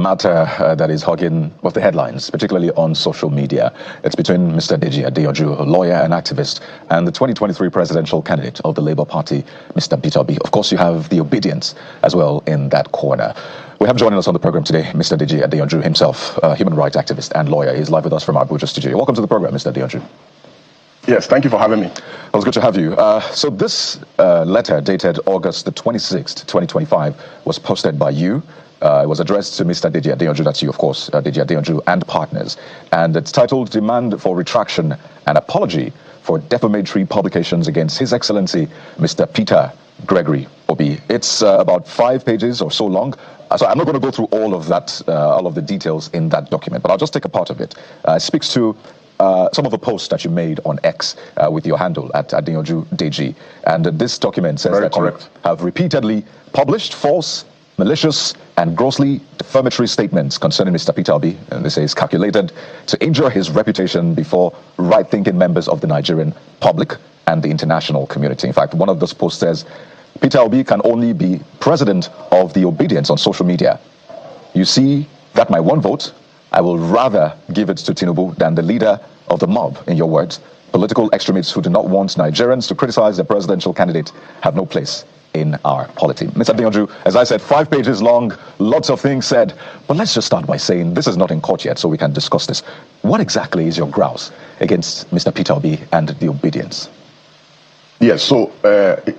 Matter that is hogging with the headlines, particularly on social media. It's between Mr. Deji Adeyanju, a lawyer and activist, and the 2023 presidential candidate of the Labour Party, Mr. Peter Obi. Of course, you have the Obedients as well in that corner. We have joining us on the program today, Mr. Deji Adeyanju himself, a human rights activist and lawyer. He's live with us from our Abuja studio. Welcome to the program, Mr. Adeyanju. Yes, thank you for having me. It was good to have you. So this letter dated August the 26th, 2025 was posted by you. It was addressed to Mr. Deji Adeyanju, that's you, of course, Deji Adeyanju and partners. And it's titled Demand for Retraction and Apology for Defamatory Publications Against His Excellency, Mr. Peter Gregory Obi. It's about 5 pages or so long. So I'm not going to go through all of that, all of the details in that document, but I'll just take a part of it. It speaks to some of the posts that you made on X with your handle at Adeyanju Deji. And this document says that you have repeatedly published false, malicious and grossly defamatory statements concerning Mr. Peter Obi, and they say it's calculated to injure his reputation before right-thinking members of the Nigerian public and the international community. In fact, one of those posts says, Peter Obi can only be president of the Obedients on social media. You see that my one vote, I will rather give it to Tinubu than the leader of the mob, in your words. Political extremists who do not want Nigerians to criticize their presidential candidate have no place in our polity. Mr. Adeyanju, as I said, 5 pages long, lots of things said, but let's just start by saying this is not in court yet, so we can discuss this. What exactly is your grouse against Mr. Peter Obi and the Obedients? Yes, so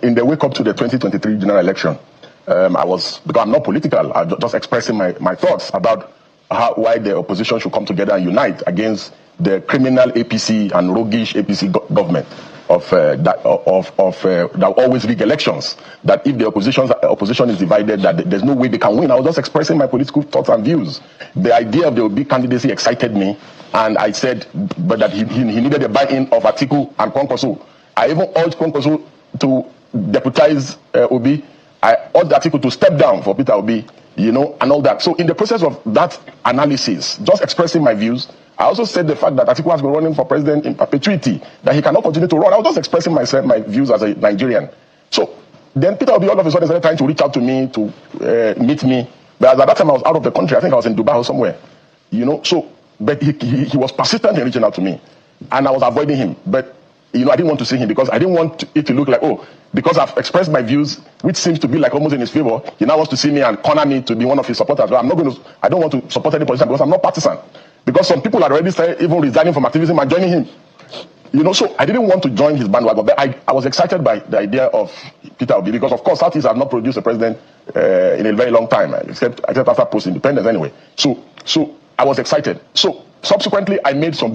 in the wake up to the 2023 general election, because I'm not political, I'm just expressing my thoughts about why the opposition should come together and unite against the criminal APC and roguish APC government that always rig elections. That if the opposition is divided, that there's no way they can win. I was just expressing my political thoughts and views. The idea of the Obi candidacy excited me, and I said, but that he needed a buy-in of Atiku and Kwankwaso. I even urged Kwankwaso to deputize Obi. I urged Atiku to step down for Peter Obi, and all that. So in the process of that analysis, just expressing my views, I also said the fact that Atiku has been running for president in perpetuity, that he cannot continue to run. I was just expressing my views as a Nigerian. So then Peter Obi all of a sudden started trying to reach out to me to meet me. But at that time I was out of the country. I think I was in Dubai or somewhere. So, but he was persistent in reaching out to me. And I was avoiding him. But, I didn't want to see him because I didn't want it to look like, because I've expressed my views, which seems to be like almost in his favor, he now wants to see me and corner me to be one of his supporters. But I don't want to support any politician because I'm not partisan. Because some people had already started even resigning from activism and joining him. So I didn't want to join his bandwagon. But I was excited by the idea of Peter Obi because, of course, Southeast have not produced a president in a very long time, except after post-independence anyway. So I was excited. So subsequently, I made some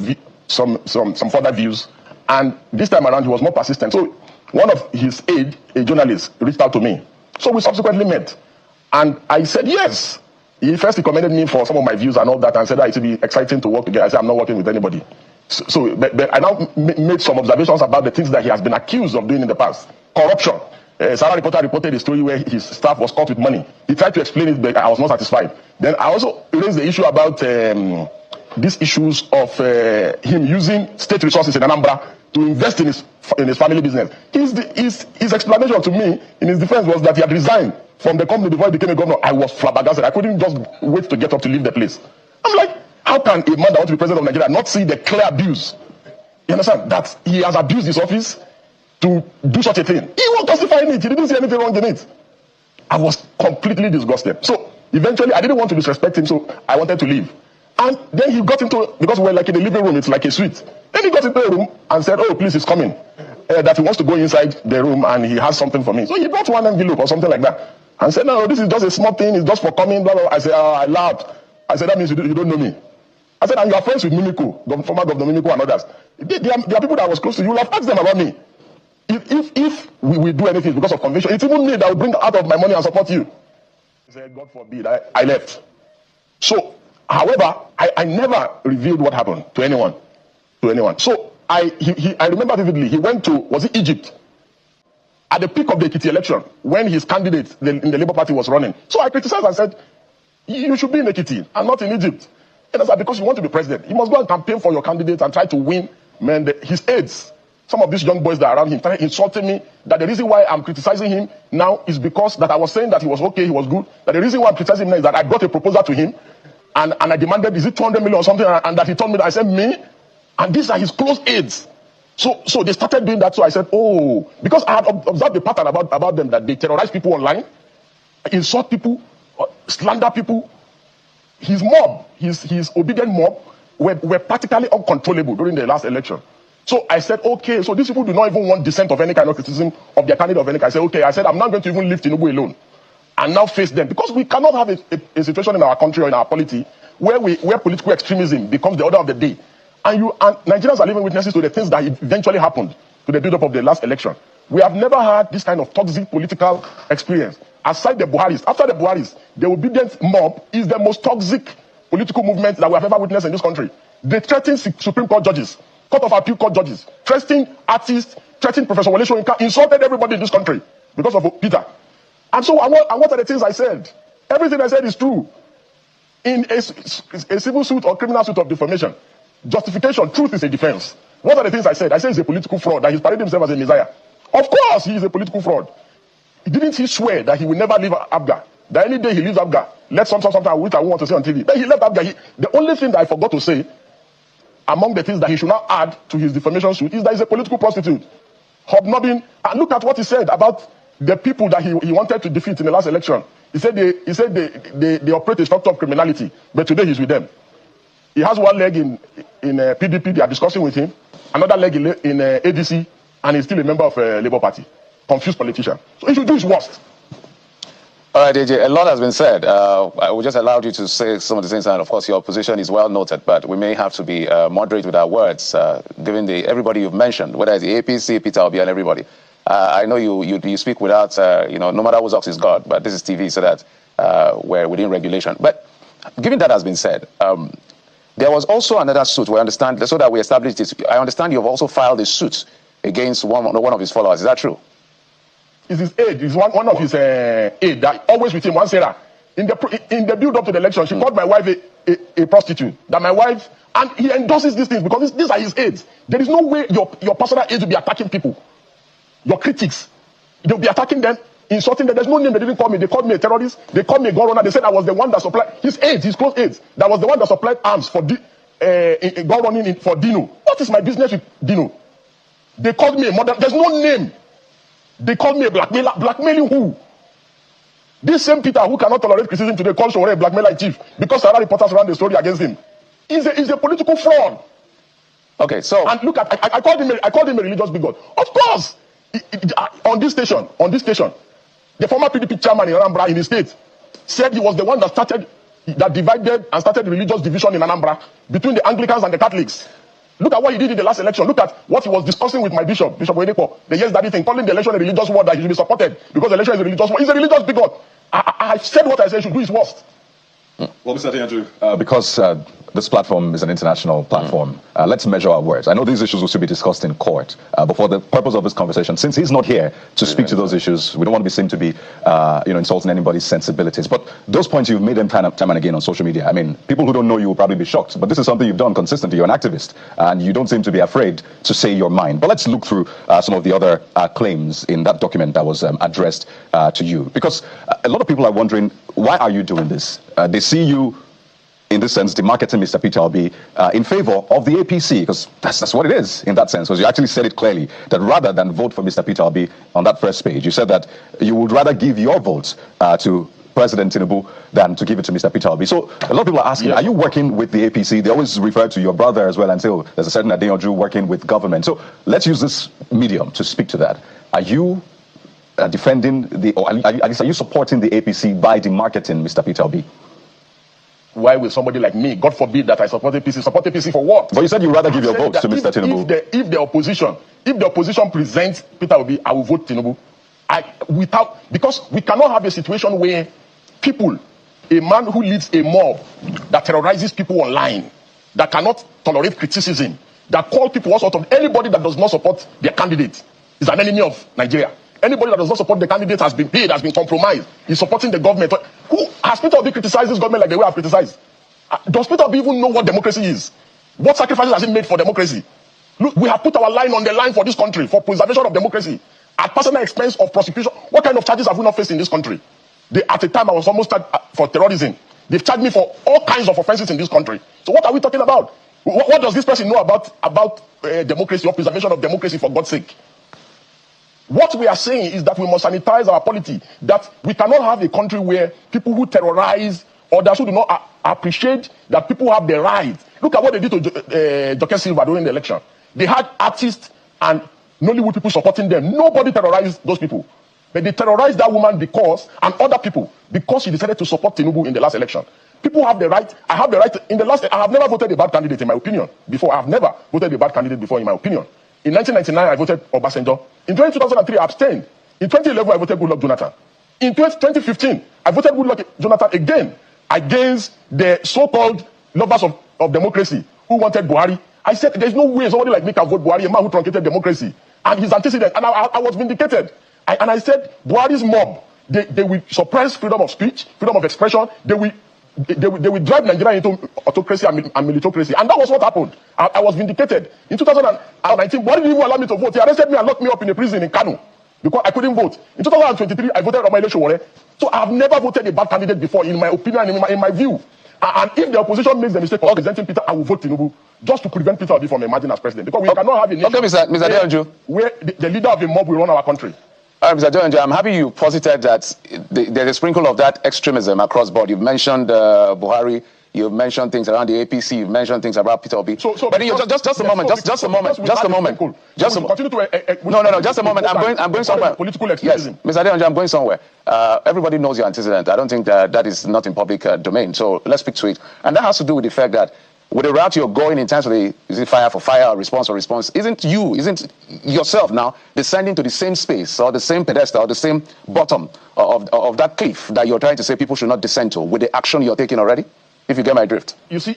further views. And this time around, he was more persistent. So one of his aides, a journalist, reached out to me. So we subsequently met. And I said, yes. He first recommended me for some of my views and all that and said that it would be exciting to work together. I said, I'm not working with anybody. But I now made some observations about the things that he has been accused of doing in the past. Corruption. Sarah Reporter reported a story where his staff was caught with money. He tried to explain it, but I was not satisfied. Then I also raised the issue about these issues of him using state resources in Anambra to invest in his family business. His explanation to me in his defense was that he had resigned from the company before he became a governor. I was flabbergasted. I couldn't just wait to get up to leave the place. I'm like, how can a man that wants to be president of Nigeria not see the clear abuse? You understand? That he has abused his office to do such a thing. He was justifying it. He didn't see anything wrong in it. I was completely disgusted. So eventually, I didn't want to disrespect him, so I wanted to leave. And then he got into, because we're like in the living room, it's like a suite. Then he got into a room and said, please, he's coming. That he wants to go inside the room and he has something for me. So he brought one envelope or something like that. And said, no, this is just a small thing. It's just for coming. Blah, blah. I said, I laughed. I said, that means you don't know me. I said, and you are friends with Mimiko, former Governor Mimiko and others. There are people that was close to you. You will have asked them about me. If we will do anything because of convention, it's even me that will bring out of my money and support you. He said, God forbid, I left. So, however, I never revealed what happened to anyone. So I remember vividly, he went to, was it Egypt? At the peak of the Ekiti election, when his candidate in the Labour Party was running. So I criticized and said, you should be in Ekiti and not in Egypt. And I said, because you want to be president, you must go and campaign for your candidate and try to win his aides. Some of these young boys that are around him started insulting me, that the reason why I'm criticizing him now is because that I was saying that he was okay, he was good. That the reason why I'm criticizing him now is that I brought a proposal to him And I demanded, is it 200 million or something? And that he told me that. I said, me? And these are his close aides. So they started doing that. So I said, oh, because I had observed the pattern about them, that they terrorize people online, insult people, slander people. His mob, his obedient mob, were practically uncontrollable during the last election. So I said, okay, so these people do not even want dissent of any kind of criticism of their candidate of any kind. I said, okay, I'm not going to even leave Tinubu alone and now face them, because we cannot have a situation in our country or in our polity where political extremism becomes the order of the day. And Nigerians are living witnesses to the things that eventually happened to the build-up of the last election. We have never had this kind of toxic political experience. Aside the Buharis, after the Buharis, the Obidient mob is the most toxic political movement that we have ever witnessed in this country. They threaten Supreme Court judges, Court of Appeal Court judges, threatening artists, threatening Professor Wole Soyinka, insulted everybody in this country because of Peter. And so, what are the things I said? Everything I said is true. In a civil suit or criminal suit of defamation, justification, truth is a defense. What are the things I said? I said he's a political fraud, that he's parading himself as a messiah. Of course, he is a political fraud. Didn't he swear that he will never leave Abga? That any day he leaves Abga, let something which I want to say on TV. Then he left Abga. The only thing that I forgot to say, among the things that he should now add to his defamation suit, is that he's a political prostitute. Hobnobbing. And look at what he said about the people that he wanted to defeat in the last election. He said they operate a structure of criminality, but today he's with them. He has one leg in PDP, they are discussing with him, another leg in ADC, and he's still a member of Labour Party. Confused politician. So he should do his worst. All right, Deji, a lot has been said. We just allowed you to say some of the things, and of course your position is well noted, but we may have to be moderate with our words, given everybody you've mentioned, whether it's the APC, Peter Obi, and everybody. I know you speak without, no matter whose ox is God, but this is TV, so that we're within regulation. But given that has been said, there was also another suit, we understand, so that we established this. I understand you've also filed a suit against one of his followers. Is that true? Is his aide, is one of his aide that always with him, one Sarah. In the build up to the election, she called my wife a prostitute. That my wife, and he endorses these things because these are his aides. There is no way your personal aides will be attacking people. Your critics, they'll be attacking them, insulting them. There's no name. They didn't call me. They called me a terrorist. They called me a gun runner. They said I was the one that supplied his aides, his close aides. That was the one that supplied arms for gun running for Dino. What is my business with Dino? They called me a murderer. There's no name. They called me a blackmailer. Blackmailing who? This same Peter who cannot tolerate criticism today calls Sowore a blackmailer in chief because Sarah reporters ran the story against him. He's a political fraud. Okay, so and look at I called him a religious bigot. Of course. On this station, the former PDP chairman in Anambra in the state said he was the one that divided and started the religious division in Anambra between the Anglicans and the Catholics. Look at what he did in the last election. Look at what he was discussing with my Bishop Oyedepo, the yes daddy thing, calling the election a religious war that he should be supported because the election is a religious war. He's a religious bigot. I said what I said, he should do his worst. Well, Mr. Adeyanju, because this platform is an international platform, let's measure our words. I know these issues will still be discussed in court, but for the purpose of this conversation, since he's not here to speak to those issues, we don't want to be seen to be insulting anybody's sensibilities. But those points you've made them time and again on social media. I mean, people who don't know you will probably be shocked, but this is something you've done consistently. You're an activist, and you don't seem to be afraid to say your mind. But let's look through some of the other claims in that document that was addressed to you. Because a lot of people are wondering, why are you doing this? They see you, in this sense, demarketing Mr. Peter Obi in favor of the APC, because that's what it is in that sense, because you actually said it clearly, that rather than vote for Mr. Peter Obi on that first page, you said that you would rather give your votes to President Tinubu than to give it to Mr. Peter Obi. So a lot of people are asking, are you working with the APC? They always refer to your brother as well and say, oh, there's a certain Adeyanju working with government. So let's use this medium to speak to that. Are you defending or at least are you supporting the APC by demarketing Mr. Peter Obi? Why will somebody like me, God forbid that I support APC, support APC for what? But you said you'd rather give your votes to Mr. Tinubu. If the opposition presents Peter Obi, I will vote Tinubu. Because we cannot have a situation where people, a man who leads a mob that terrorizes people online, that cannot tolerate criticism, that call people all sort of, anybody that does not support their candidate is an enemy of Nigeria. Anybody that does not support the candidate has been paid, has been compromised. He's supporting the government. Who has Peter Obi criticized this government like the way I've criticized? Does Peter Obi even know what democracy is? What sacrifices has he made for democracy? Look, we have put our line on the line for this country, for preservation of democracy, at personal expense of prosecution. What kind of charges have we not faced in this country? At the time, I was almost for terrorism. They've charged me for all kinds of offenses in this country. So what are we talking about? What does this person know about democracy or preservation of democracy, for God's sake? What we are saying is that we must sanitize our polity, that we cannot have a country where people who terrorize others who do not appreciate that people have the right. Look at what they did to Joke Silva during the election. They had artists and Nollywood people supporting them. Nobody terrorized those people. But they terrorized that woman and other people, because she decided to support Tinubu in the last election. People have the right. I have the right. I have never voted a bad candidate, in my opinion, before. I have never voted a bad candidate before, in my opinion. In 1999, I voted Obasanjo. In 2003, I abstained. In 2011, I voted Goodluck Jonathan. In 2015, I voted Goodluck Jonathan again against the so-called lovers of democracy who wanted Buhari. I said, there's no way somebody like me can vote Buhari, a man who truncated democracy, and his antecedent. And I was vindicated. And I said, Buhari's mob, they will suppress freedom of speech, freedom of expression. They will drive Nigeria into autocracy and militocracy. And that was what happened. I was vindicated. In 2019, Buhari didn't even allow me to vote. He arrested me and locked me up in a prison in Kano because I couldn't vote. In 2023, I voted Ramaile Sowore. So I have never voted a bad candidate before, in my opinion, in my view. And if the opposition makes the mistake of presenting Peter, I will vote Tinubu, just to prevent Peter Obi from emerging as president. Because we cannot have a nation Mr. Adeyanju, where the leader of a mob will run our country. Mr. Adeyanju, I'm happy you posited that there's a sprinkle of that extremism across board. You've mentioned Buhari, you've mentioned things around the APC, you've mentioned things about Peter Obi. Just a moment. I'm going somewhere. Political yes, Mr. Adeyanju, I'm going somewhere. Everybody knows your antecedent. I don't think that is not in public domain. So let's speak to it. And that has to do with the fact that with the route you're going in terms of is it fire for fire or response for response, isn't yourself now descending to the same space or the same pedestal or the same bottom of that cliff that you're trying to say people should not descend to with the action you're taking already? If you get my drift. You see,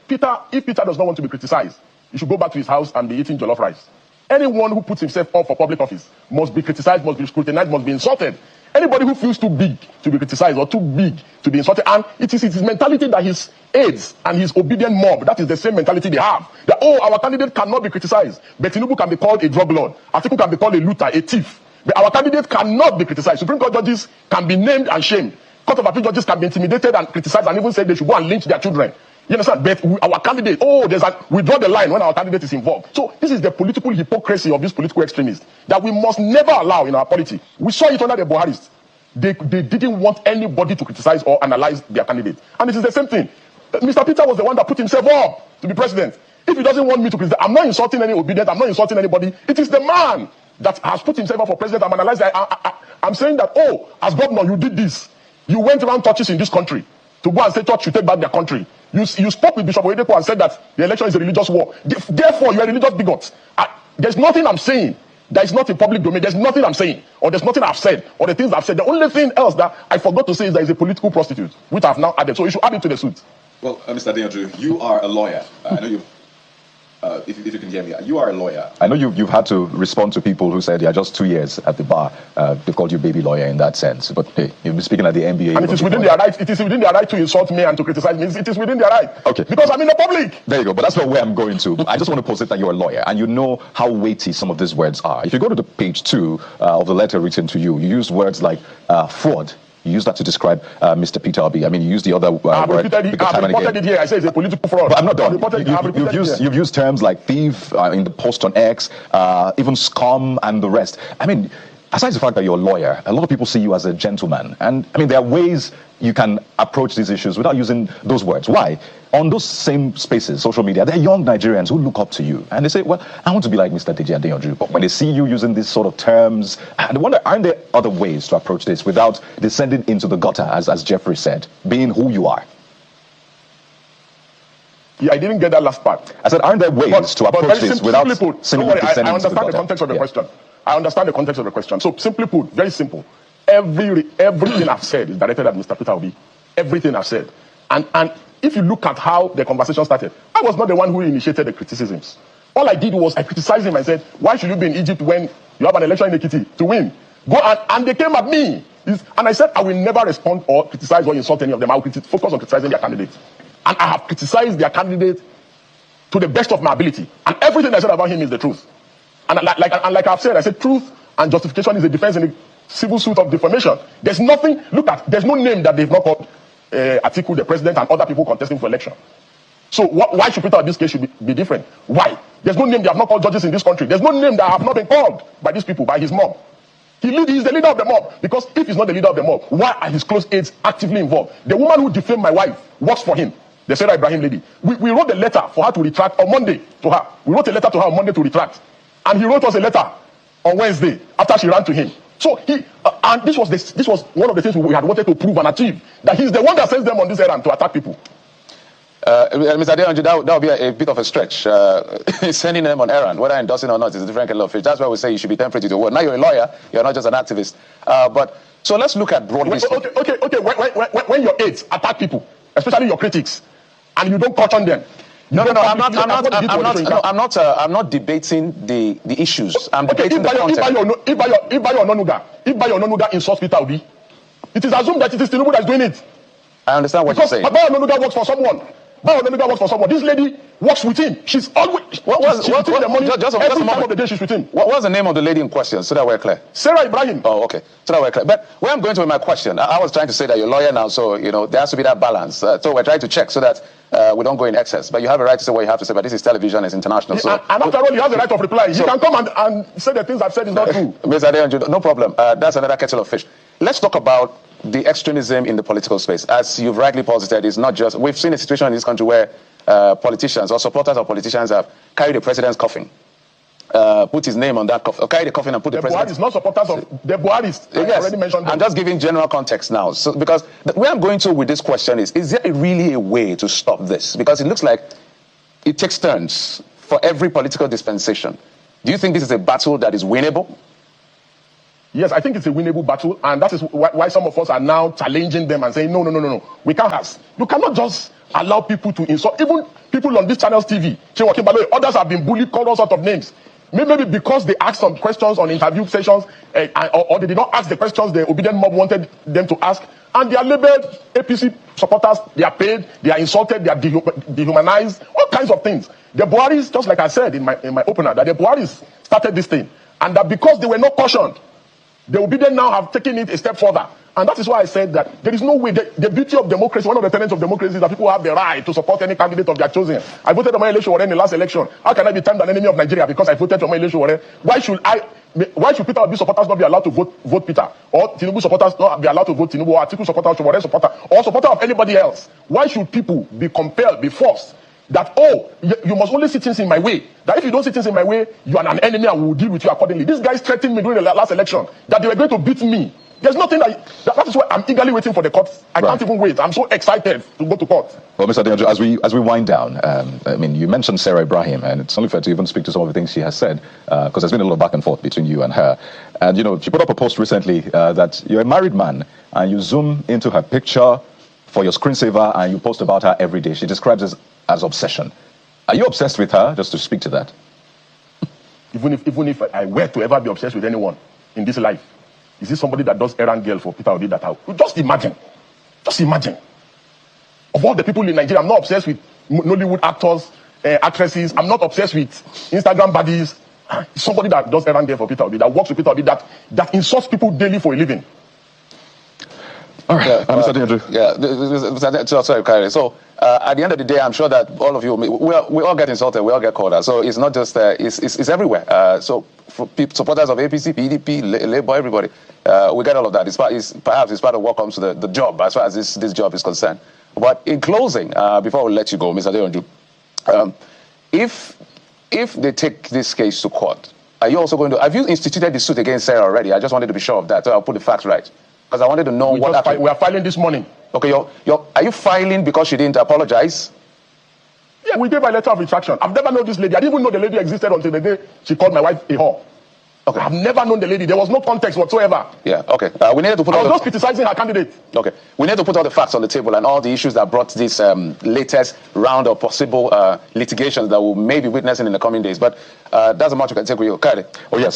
Peter, if Peter does not want to be criticized, he should go back to his house and be eating jollof rice. Anyone who puts himself up for public office must be criticized, must be scrutinized, must be insulted. Anybody who feels too big to be criticized or too big to be insulted, and it is his mentality that his aides and his obedient mob, that is the same mentality they have. That, our candidate cannot be criticized, but Tinubu can be called a drug lord, Atiku can be called a looter, a thief. But our candidate cannot be criticized. Supreme Court judges can be named and shamed. Court of Appeal judges can be intimidated and criticized and even say they should go and lynch their children. You understand? But our candidate, we draw the line when our candidate is involved. So this is the political hypocrisy of these political extremists that we must never allow in our polity. We saw it under the Buharis. They didn't want anybody to criticize or analyze their candidate. And it is the same thing. Mr. Peter was the one that put himself up to be president. If he doesn't want me to criticize, I'm not insulting any Obidient, I'm not insulting anybody. It is the man that has put himself up for president. I'm analyzing. I'm saying that, as governor, you did this. You went around churches in this country to go and say church should take back their country. You spoke with Bishop Oyedepo and said that the election is a religious war. Therefore, you are a religious bigot. There's nothing I'm saying that is not in public domain. There's nothing I'm saying, or there's nothing I've said, or the things I've said. The only thing else that I forgot to say is that he's a political prostitute, which I've now added. So you should add it to the suit. Well, Mr. Adeyanju, you are a lawyer. I know if you can hear me, you are a lawyer. I know you've had to respond to people who said you're just 2 years at the bar. They've called you baby lawyer in that sense. But hey, you've been speaking at the NBA. And it is within their right. It is within their right to insult me and to criticize me. It is within their right. Okay. Because I'm in the public. There you go. But that's not where I'm going to. I just want to posit that you're a lawyer and you know how weighty some of these words are. If you go to the page 2 of the letter written to you, you use words like fraud. You use that to describe Mr. Peter Obi. I mean, you use the other word. I've reported it here. I say it's a political fraud. But I'm not done. You've used terms like thief in the post on X, even scum and the rest. I mean, aside the fact that you're a lawyer, a lot of people see you as a gentleman. And I mean, there are ways you can approach these issues without using those words. Why? On those same spaces, social media, there are young Nigerians who look up to you and they say, well, I want to be like Mr. Deji Adeyanju. But when they see you using these sort of terms, they wonder, aren't there other ways to approach this without descending into the gutter, as Jeffrey said, being who you are? Yeah, I didn't get that last part. I said, aren't there ways to approach this without simply descending into the gutter? I understand the context of the question. I understand the context of the question. So simply put, very simple. Everything I've said is directed at Mr. Peter Obi. Everything I've said. And if you look at how the conversation started, I was not the one who initiated the criticisms. All I did was I criticized him and said, why should you be in Egypt when you have an election in Ekiti to win? Go and they came at me. And I said, I will never respond or criticize or insult any of them. I will focus on criticizing their candidates. And I have criticized their candidate to the best of my ability. And everything I said about him is the truth. And like I've said, I said truth and justification is a defense in the civil suit of defamation. There's nothing, there's no name that they've not called Atiku, the president, and other people contesting for election. So why should Peter Obi's case should be different? Why? There's no name they have not called judges in this country. There's no name that have not been called by these people, by his mob. He's the leader of the mob. Because if he's not the leader of the mob, why are his close aides actively involved? The woman who defamed my wife works for him. The Sarah Ibrahim lady. We wrote a letter for her to retract on Monday to her. We wrote a letter to her on Monday to retract. And he wrote us a letter on Wednesday after she ran to him. So and this was one of the things we had wanted to prove and achieve. That he's the one that sends them on this errand to attack people. Mr. Adeyanju, that would be a bit of a stretch. Sending them on errand, whether endorsing or not, is a different kind of fish. That's why we say you should be temperate to the word. Now you're a lawyer, you're not just an activist. So let's look at broadly. Okay. When your aides attack people, especially your critics, and you don't caution them. I'm not debating the issues. I'm debating the content. If Bayo Ononuga insults Peter Obi, it is assumed that it is Tinubu that's doing it. I understand what you're saying. Because Bayo Ononuga works for someone. Bayo Ononuga works for someone. This lady works with him. She's always the money. Every time of the day she's with him. What was the name of the lady in question, so that we're clear? Sarah Ibrahim. Oh, okay. So that we're clear. But where I'm going to with my question, I was trying to say that you're a lawyer now, so there has to be that balance. So we're trying to check so that we don't go in excess. But you have a right to say what you have to say. But this is television, it's international. So and after all, you have the right of reply. You can come and say the things I've said is not true. Mr. Adeyanju, no problem. That's another kettle of fish. Let's talk about the extremism in the political space. As you've rightly posited, it's not just... We've seen a situation in this country where politicians or supporters of politicians have carried the president's coffin, put his name on that coffin, carried the coffin and put the president... The Buhari is not supporters of... The Buhari is... Yes, I already mentioned them. I'm just giving general context now. So, because where I'm going to with this question is there really a way to stop this? Because it looks like it takes turns for every political dispensation. Do you think this is a battle that is winnable? Yes, I think it's a winnable battle, and that is why some of us are now challenging them and saying, no. We can't have. You cannot just allow people to insult. Even people on this channel's TV, others have been bullied, called all sorts of names. Maybe because they asked some questions on interview sessions, or they did not ask the questions the Obidient mob wanted them to ask, and they are labeled APC supporters, they are paid, they are insulted, they are dehumanized, all kinds of things. The Buharis, just like I said in my opener, that the Buharis started this thing, and that because they were not cautioned, the Obidient now have taken it a step further. And that is why I said that there is no way, the beauty of democracy, one of the tenets of democracy is that people have the right to support any candidate of their choosing. I voted for Omoyele in the last election. How can I be termed an enemy of Nigeria because I voted for Omoyele? Why should Peter Obi supporters not be allowed to vote Peter? Or Tinubu supporters not be allowed to vote Tinubu? Or Atiku supporters, Shomore supporter, or supporter of anybody else? Why should people be compelled, be forced, that, you must only see things in my way. That if you don't see things in my way, you are an enemy and we will deal with you accordingly. These guys threatened me during the last election that they were going to beat me. There's nothing that is why I'm eagerly waiting for the court. I can't even wait. I'm so excited to go to court. Well, Mr. Adeyanju, as we wind down, you mentioned Sarah Ibrahim, and it's only fair to even speak to some of the things she has said, because there's been a lot of back and forth between you and her. And, she put up a post recently that you're a married man, and you zoom into her picture for your screensaver, and you post about her every day. She describes it as obsession. Are you obsessed with her? Just to speak to that. Even if I were to ever be obsessed with anyone in this life, is this somebody that does errand girl for Peter Obi just imagine. Of all the people in Nigeria, I'm not obsessed with Nollywood actors, actresses. I'm not obsessed with Instagram buddies. Somebody that does errand girl for Peter Obi, that works with Peter Obi, that insults people daily for a living. All right, Mr. Adeyanju. Sorry, Kyrie. So, at the end of the day, I'm sure that all of you, we all get insulted, we all get called out. So it's not just, it's everywhere. So for supporters of APC, PDP, Labour, everybody, we get all of that. Perhaps it's part of what comes to the job, as far as this job is concerned. But in closing, before we let you go, Mr. Adeyanju, if they take this case to court, are you also going to, have you instituted the suit against Sarah already? I just wanted to be sure of that, so I'll put the facts right. Because I wanted to know what happened. We are filing this morning. Okay, are you filing because she didn't apologize? Yeah, we gave a letter of retraction. I've never known this lady. I didn't even know the lady existed until the day she called my wife a whore. Okay. I've never known the lady. There was no context whatsoever. Yeah, okay. We needed to put I was just criticizing her candidate. Okay. We need to put all the facts on the table and all the issues that brought this latest round of possible litigations that we'll maybe witnessing in the coming days. But that's a much you can take with you. Kari. Oh, yes.